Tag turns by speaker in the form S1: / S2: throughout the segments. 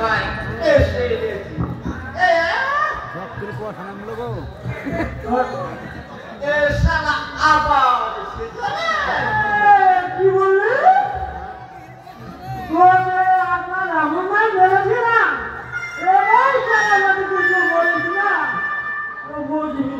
S1: ভাই এসে গেছি
S2: সব করে কুয়াশা নামলো গো
S1: এ শালা আবার
S3: কি বললে বলে আপনার আমার বলেছিলাম এই শালা আমি কিছু বলেছিলাম ও বুঝিনি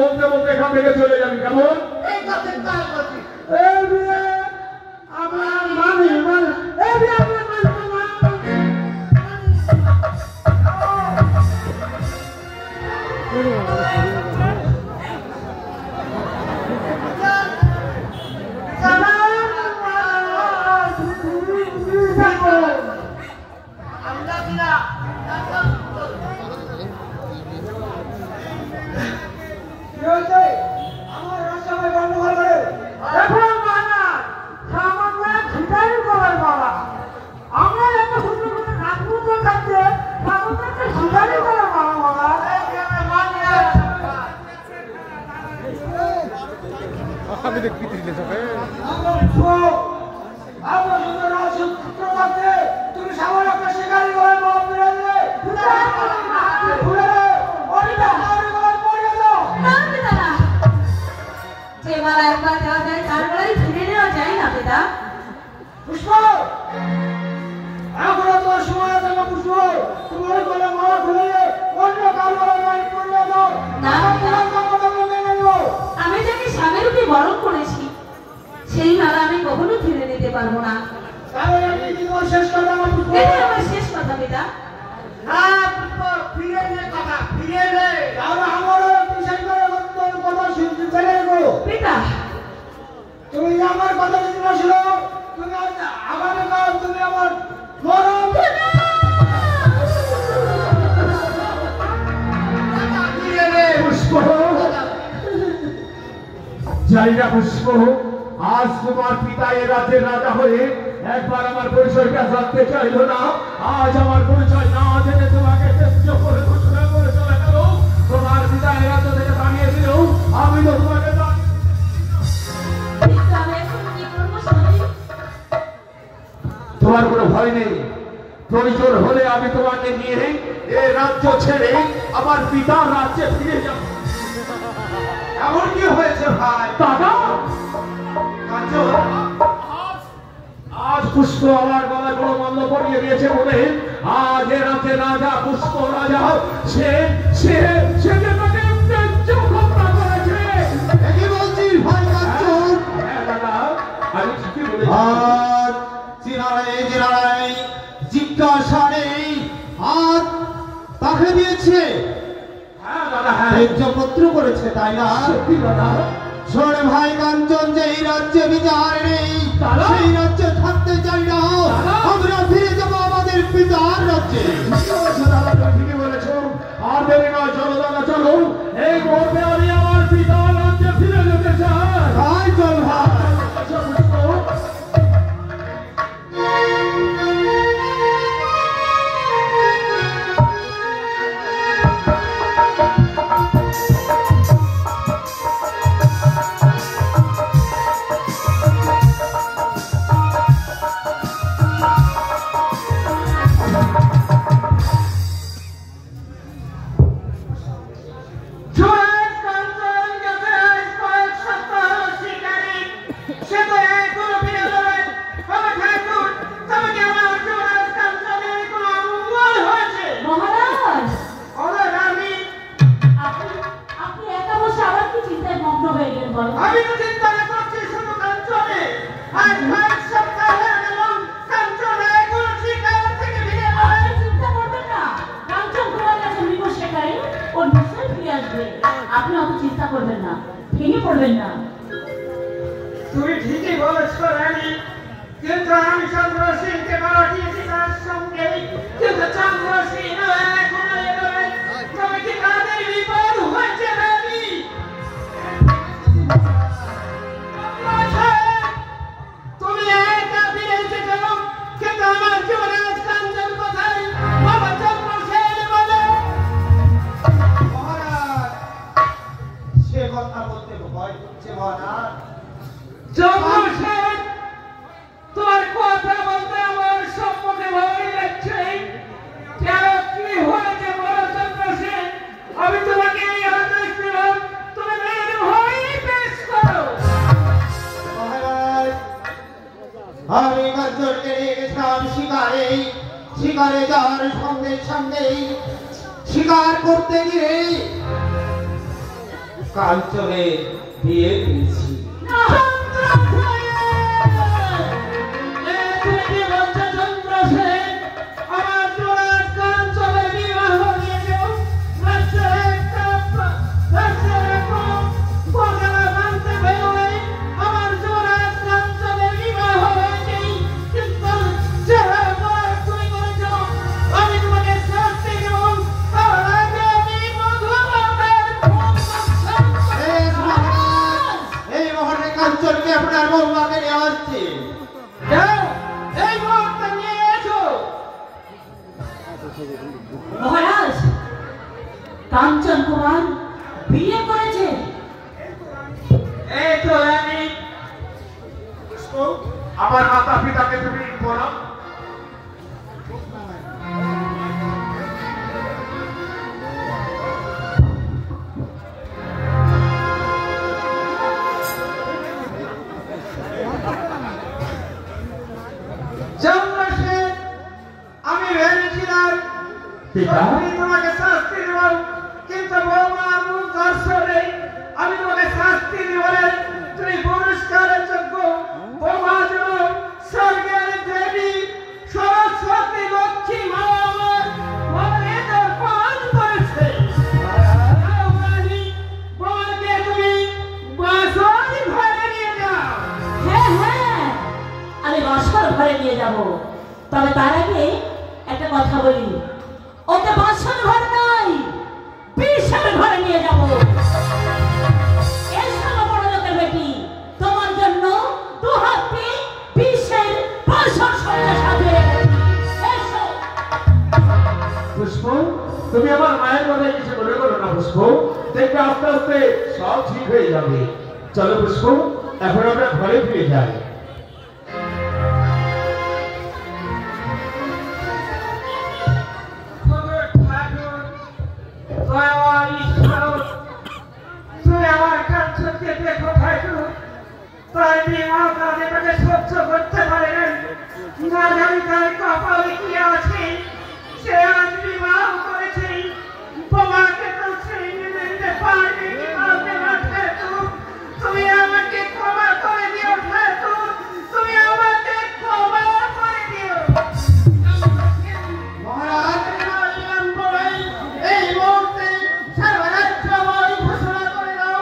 S4: বলতে বলতে এখান থেকে চলে যাবি কেমন
S3: আপনার মানি বিচার করুন।
S1: আমরা কিনা
S3: কি হয়েছে? আমার রাজসভায় গন্ডগোল করে। দেখুন মহারাজ, সামান্য এক ছিটারি করার বাবা। আমরা এত সুন্দর করে রাজপুত্র থাকতে সামান্য একটা ছিটারি করার বাবা মহারাজ।
S2: আমি দেখি দিলে সবে
S3: আমরা সুন্দর রাজপুত্র থাকতে তুমি সামান্য একটা শিকারি করার বাবা ফিরে দিলে।
S5: যে মালা একবার দেওয়া যায় তার গলায় ফিরে নেওয়া যায় না পিতা।
S3: পুষ্প, এখনো তোমার সময় আছে না পুষ্প? তোমার গলা মালা খুলে অন্য কারো গলায় মালা পরিয়ে দাও।
S5: না,
S3: তোমার কথা মেনে নেব।
S5: আমি যাকে স্বামী রূপে বরণ করেছি সেই মালা আমি কখনো ফিরে নিতে পারবো না।
S3: তাহলে আমি কি তোমার শেষ কথা আমার পুষ্প?
S5: এটাই আমার শেষ কথা পিতা।
S1: না পুষ্প ফিরে নে কথা ফিরে নে
S3: তাহলে আমারও বিষয় করে তোর কথা শুনতে চলে গো।
S5: পিতা
S3: তুমি আমার কথা যদি না শুনো, তুমি আগামীকাল তুমি আমার মরণ।
S1: ফিরে নে
S4: পুষ্প যাই না পুষ্প, আজ তোমার পিতা এ রাজ্যের রাজা হয়ে একবার আমার পরিচয়টা জানতে চাইলো না। আজ আমার পরিচয় না জেনে তোমাকে ত্যায্য করে ঘোষণা করে চলে গেল। তোমার পিতা এ রাজ্য থেকে তাড়িয়ে দিল, আমি তো তোমাকে
S5: পিতা, আমি এখন কি করবো স্বামী?
S4: তোমার কোনো ভয় নেই। প্রয়োজন হলে আমি তোমাকে নিয়ে এ রাজ্য ছেড়ে আমার পিতার রাজ্যে ফিরে যাব।
S1: এমন কি হয়েছে ভাই
S4: দাদা,
S1: কাঞ্চন
S4: আজ পুষ্প আমার গলায় বড় মাল্য পরিয়ে দিয়েছে বলে আজ এ রাজ্যের রাজা পুষ্প রাজা সে সে সে যে তাকে ত্যায্য ঘোষণা করেছে।
S1: কি বলছিস ভাই কাঞ্চন
S4: হ্যাঁ দাদা, আমি ঠিকই বলেছি।
S1: আর চিনারাই জিজ্ঞাসা নেই আর তাকে দিয়েছে
S4: হ্যাঁ দাদা, হ্যাঁ
S1: ত্যায্যপত্র করেছে তাই না
S4: সত্যি দাদা।
S1: শোন ভাই কাঞ্চন, যে এই রাজ্যে বিচার নেই
S4: দাদা।
S1: সেই রাজ্যে থাকতে চাই না
S4: দাদা।
S1: আমরা ফিরে যাবো আমাদের পিতার রাজ্যে।
S4: ঠিকই বলেছো দাদা, তুমি ঠিকই বলেছো। আর দেরি নয়, চলো দাদা চলো। এই মুহূর্তে আমি আমার পিতার রাজ্যে ফিরে যেতে চাই।
S1: তাই চল ভাই
S4: আচ্ছা পুষ্প,
S3: জোয়ার কাঞ্চন গেছে কয়েক সপ্তাহ শিকারি, সে তো এখনো ফিরে যাবে। বাবা ঠাকুর, তোমাকে আমার জোয়ার কাঞ্চনের কোনো অমঙ্গল হয়েছে?
S5: মহারাজ,
S3: ওরে রানী,
S5: আপনি একা বসে আবার কি চিন্তায় মগ্ন হয়ে গেলেন বলো?
S3: আমি তো চিন্তা করছি শুধু কাঞ্চনে। আর কয়েক সপ্তাহ হয়ে গেল কাঞ্চন এখনো শিকার থেকে ফিরে যাবে।
S5: আপনি চিন্তা করবেন না, কাঞ্চন ঘোড়ার কাছে মৃগ শেখাই, ও নিশ্চয়ই ফিরে আসবে। আপনি অত চিন্তা করবেন না, ভেঙে পড়বেন না।
S3: তুমি ঠিকই বলেছ রানী, কিন্তু আমি চন্দ্র সিংকে পাঠিয়েছি তার সঙ্গে, কিন্তু চন্দ্র সিং এখনো এগোবে। তবে কি তাদের বিপদ হয়েছে রানী? তুমি একা ফিরে এসেছো, কিন্তু আমার যুবরাজ কাঞ্চন কোথায়? বাবা চন্দ্র সেন বলে।
S1: মহারাজ সে কথা বলতে ভয় করছে মহারাজ।
S3: চন্দ্র সেন, তোমার কথা বলতে আমার সম্মুখে ভয় লাগছে। কেন কি হয়েছে বলো চন্দ্র সেন? আমি তোমাকে এই আদেশ দিলাম, তুমি নির্ভয় পেশ করো।
S1: মহারাজ আমি কাঞ্চনকে নিয়ে গেছিলাম শিকারে। শিকারে যাওয়ার সঙ্গে সঙ্গেই শিকার করতে গিয়ে কাঞ্চনে বিয়ে দিয়েছি।
S3: আমার জোড়ার কাঞ্চনের বিবাহ দিয়ে দেও। মানতে পেরে আমার জোড়ার কাঞ্চনের বিবাহ হয়েছে, কিন্তু
S4: পিতা
S1: আমি তোমাকে শাস্তি দেব, কিন্তু বৌমা মুখ ধর্ষণে আমি তোমাকে শাস্তি দেব না। তুমি পুরস্কারের যোগ্য। বৌমা যেন স্বর্গের দেবী সরস্বতী লক্ষ্মী মা আমার মনে দর্পণ করেছে। বৌমাকে তুমি বাসর ঘরে নিয়ে যাও।
S5: হ্যাঁ হ্যাঁ, আমি বাসর ঘরে নিয়ে যাব। তবে তার আগে একটা কথা বলি, ওকে বাসর ঘরে নয়, বিষের ঘরে নিয়ে যাব। এসব বড় লোকের বেটি, তোমার জন্য দু হাতে বিষের বাসর সঙ্গে সাথে এসো।
S4: পুষ্প, তুমি আমার মায়ের কথায় কিছু মনে করো না পুষ্প, দেখবে আস্তে আস্তে সব ঠিক হয়ে যাবে। চলো পুষ্প, এখন আমরা ঘরে ফিরে যাই।
S1: তুমি আমার কাছে দেখো ঠাকুর, তাই বিবাহ কাজে তাকে সহ্য করতে পারে নাই। না জানি তার কপালে কি আছে, সে আজ বিবাহ করেছে। বোমাকে তো সেই নিতে পারবে কি পারবে না ঠাকুর। তুমি আমাকে ক্ষমা করে দিও ঠাকুর, তুমি আমাকে ক্ষমা করে দিও। মহারাজ এই মুহূর্তে সারা রাজ্যময় ঘোষণা করে দাও,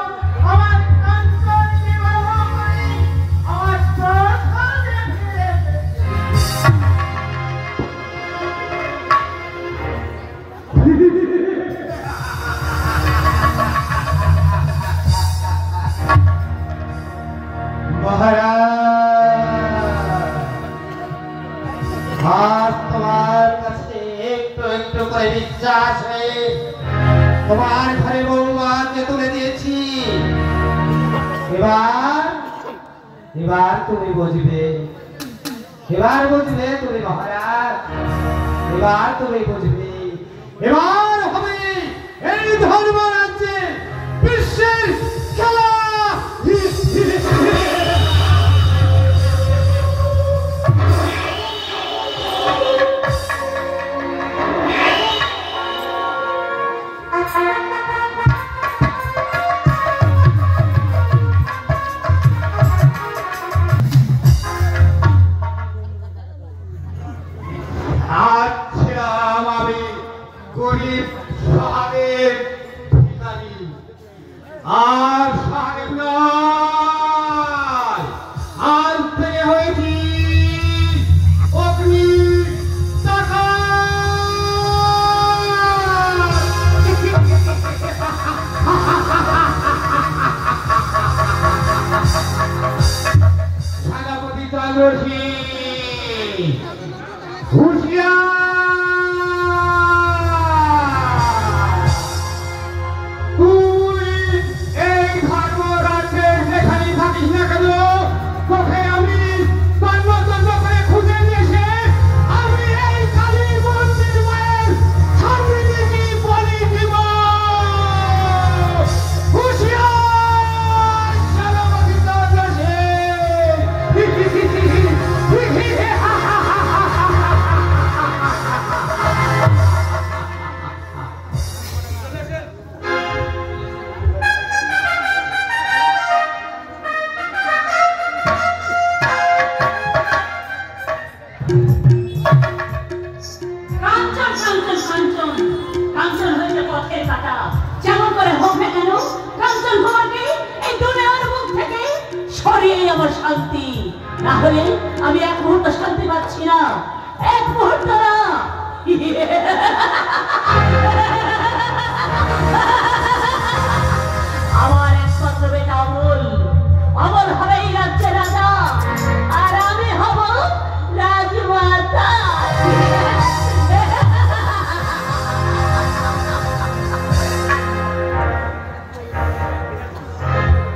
S1: আমার কাঞ্চন বিবাহ করে আমার স্বর্গে ফিরে মহারাজ, তোমার কাছে একটু একটু করে বিশ্বাস হয়ে তোমার ঘরে বৌমাকে তুলে দিয়েছি। এবার তুমি বুঝবে, এবার বুঝবে তুমি মহারাজ, এবার তুমি বুঝবে। এবার হবে এই ধর্মরাজ্যে বিশ্বের খেলা। আচ্ছা, আমি গরিব সাহেব ভিখারি, আর সাহেব নয়, আজ থেকে হয়েছি অগ্নি সেনাপতি চন্দ্রসী তুই এই ধর্মরাজ্যের যেখানে থাকিস না কেন, তোকে আমি তন্ন তন্ন করে খুঁজে নিয়ে এসে আমি এই কালী মন্দির মায়ের সামনে থেকে বলি দিব। হুঁশিয়ার সেনাপতি চন্দ্রসী।
S5: কাঞ্চন কাঞ্চন কাঞ্চন কাঞ্চন হয়েছে পথের কাটা। যেমন করে হোক না কেন, কাঞ্চন কুমারকে এই দুনিয়ার মুখ থেকে সরিয়ে আমার শান্তি। না হলে আমি এক মুহূর্ত শান্তি পাচ্ছি না, এক মুহূর্ত না। আমার একমাত্র বেটা অমল, অমল হবে এই রাজ্যের রাজা, আর আমি হব রাজমাতা।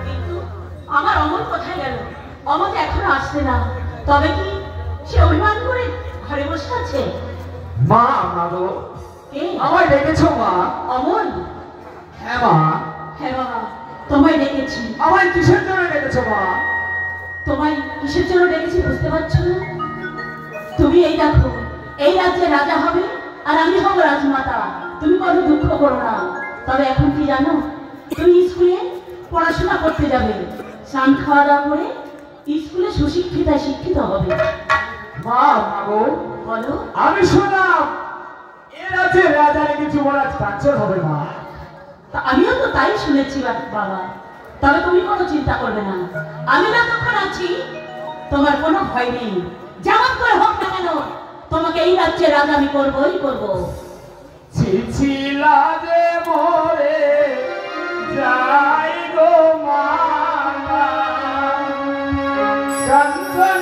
S5: কিন্তু আমার অমল কোথায় গেল? অমল তো এখনো আসছে না। তবে কি সে অভিমান করে ঘরে বসে আছে?
S4: মা, মা গো, আমায় ডেকেছো মা?
S5: অমল?
S4: হ্যাঁ মা।
S5: হ্যাঁ বাবা, তোমায় ডেকেছি।
S4: আমায় কিসের জন্য ডেকেছো মা?
S5: তোমায় কিসের জন্য ডেকেছি বুঝতে পারছো না? তুমি এই দেখো, এই রাজ্যে রাজা হবে আর আমি হব রাজমাতা। তুমি কোনো দুঃখ করো না। তবে এখন কি জানো, তুমি স্কুলে পড়াশোনা করতে যাবে, স্নান খাওয়া দাওয়া করে স্কুলে সুশিক্ষিতা শিক্ষিত হবে।
S4: মা মাগো
S5: বলো।
S4: আমি শুনলাম এ রাজ্যে রাজা নাকি যুবরাজ কাঞ্চন হবে মা।
S5: তা আমিও তো তাই শুনেছি বাবা। তবে তুমি কোনো চিন্তা করবে না, আমি যতক্ষণ আছি তোমার কোনো ভয় নেই। যেমন করে হোক না কেন তোমাকে এই রাজ্যে রাজা আমি করবই করবো।
S4: ছিছিলা যে মোরে যাই গো মা কাঞ্চন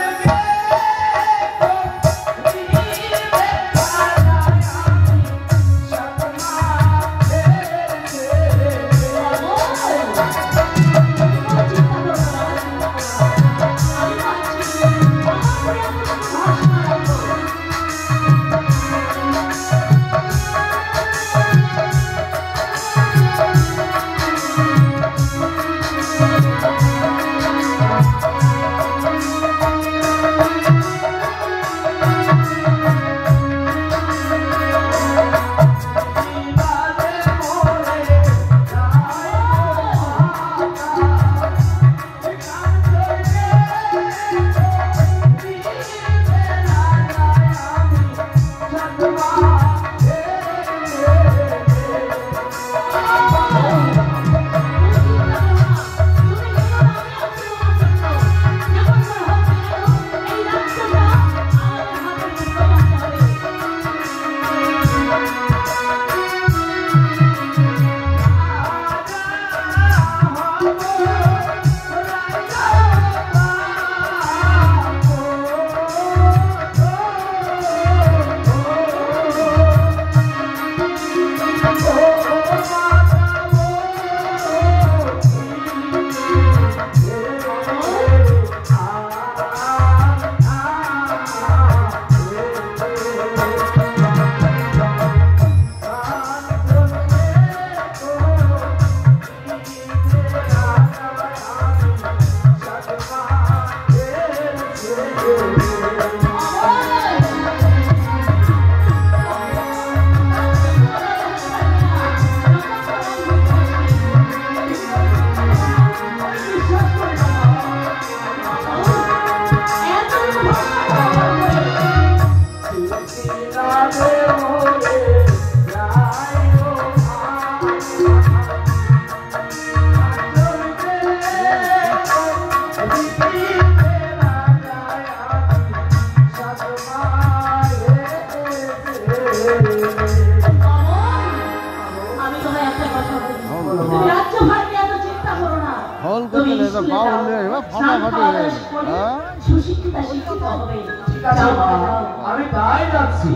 S4: আমি তাই যাচ্ছি।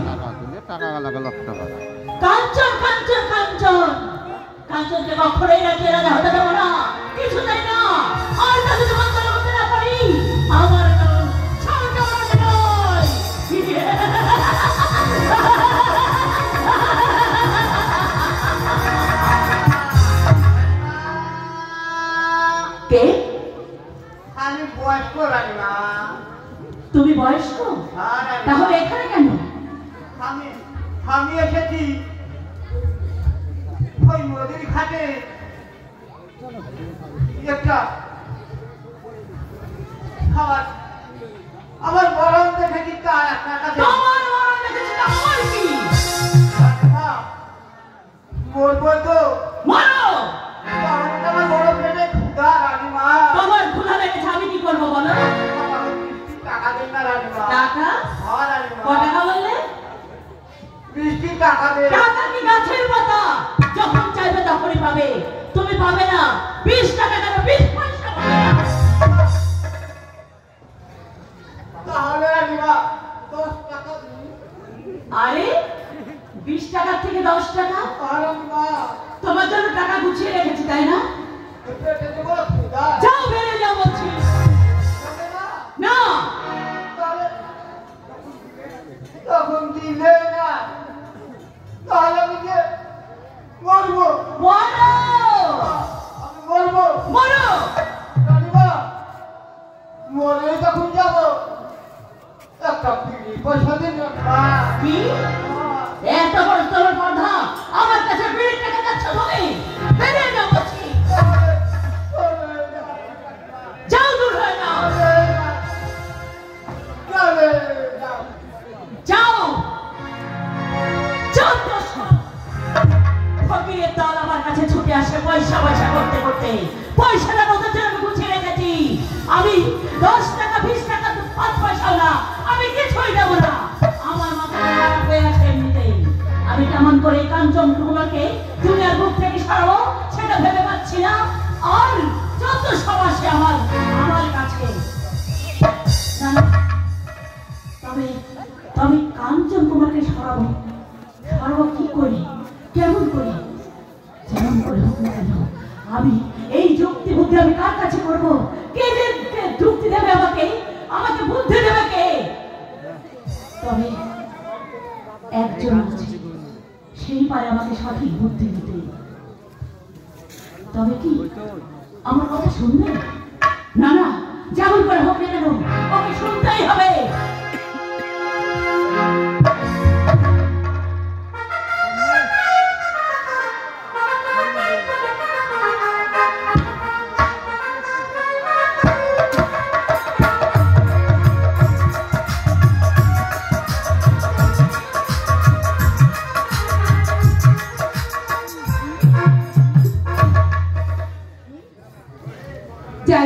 S2: টাকা লাগা লক্ষ টাকা।
S5: কাঞ্চন কাঞ্চন কাঞ্চন কাঞ্চনকে কখনোই রাজ্যে রাজা হতে দেবো না, কিছু তাই না। আর তাকে যখন তারা হতে না পারি, আমার নাম ছাড়কামাজ নয়। কে?
S1: আমি বয়স্ক রানীমা।
S5: তুমি বয়স্ক? তাহলে এখানে কেন?
S1: আমি এসেছি ওই নদীর ঘাটে একটা খাবার, আমার বরং দেখেছি
S5: তোমার মরণ দেখেছি তা আমার কি?
S1: বলবো তো
S5: মারো।
S1: আমার বড় পেটে ক্ষুধা রানীমা।
S5: তোমার ক্ষুধা লেগেছে, আমি কি করবো বলো?
S1: টাকা দেন না রানীমা।
S5: টাকা?
S1: হ্যাঁ রানীমা।
S5: ক টাকা বললে?
S1: বৃষ্টি টাকা দে।
S5: টাকা কি গাছের পাতা? যখন চাইবে তখনই পাবে। তুমি পাবে না 20 টাকা কেন 20 পয়সা পাবে না।
S1: তাহলে রানীমা 10 টাকা দিন।
S5: আরে 20 টাকার থেকে 10 টাকা?
S1: রানীমা
S5: তোমার জন্য টাকা গুছিয়ে রেখেছি তাই না?
S1: পেটে দেবো ক্ষুধা।
S5: যাও বেরিয়ে যাও বলছি। না
S1: তখন দিলে না, তাহলে আমি যে মরবো।
S5: মরো
S1: আমি মরবো।
S5: মরো।
S1: রানীমা মরে তখন যাবো, একটা বিড়ি পয়সা দিন না।
S5: কি এত বড় তোমার বাধা আমার কাছে বিড়ি টাকা যাচ্ছ তুমি বেরিয়ে যাও বলছি যাও দূর হয়ে যাও যাও চন্দ্র ফকিরের দল আমার কাছে ছুটে আসে পয়সা পয়সা করতে করতে পয়সাটা ওদের জন্য আমি গুছিয়ে রেখেছি আমি 10 টাকা 20 টাকা 5 পয়সা না আমি কিছুই দেব না আমার মাথা খারাপ হয়ে আছে এমনিতেই আমি কেমন করে কাঞ্চন কুমারকে দুনিয়ার বুক থেকে সরাবো সেটা ভেবে পাচ্ছি না আর যত সমাজে আমার কাছে তবে তবে কাঞ্চন কুমারকে সরাবো কি করি কেমন করি যেমন করে হোক না কেন আমি এই যুক্তি বুদ্ধি আমি কার কাছে করবো কে যে যুক্তি দেবে আমাকে বুদ্ধি দেবে কে তবে একজন আছে সেই পারে আমাকে সঠিক বুদ্ধি দিতে তবে কি আমার কথা শুনবে না না যেমন করে হোক না কেন ওকে শুনতেই হবে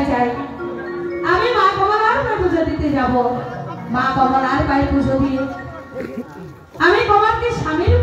S6: যাই আমি মা বাবার আর পুজো দিতে যাব মা বাবার আর ভাই পুজো দিয়ে আমি বাবাকে স্বামীর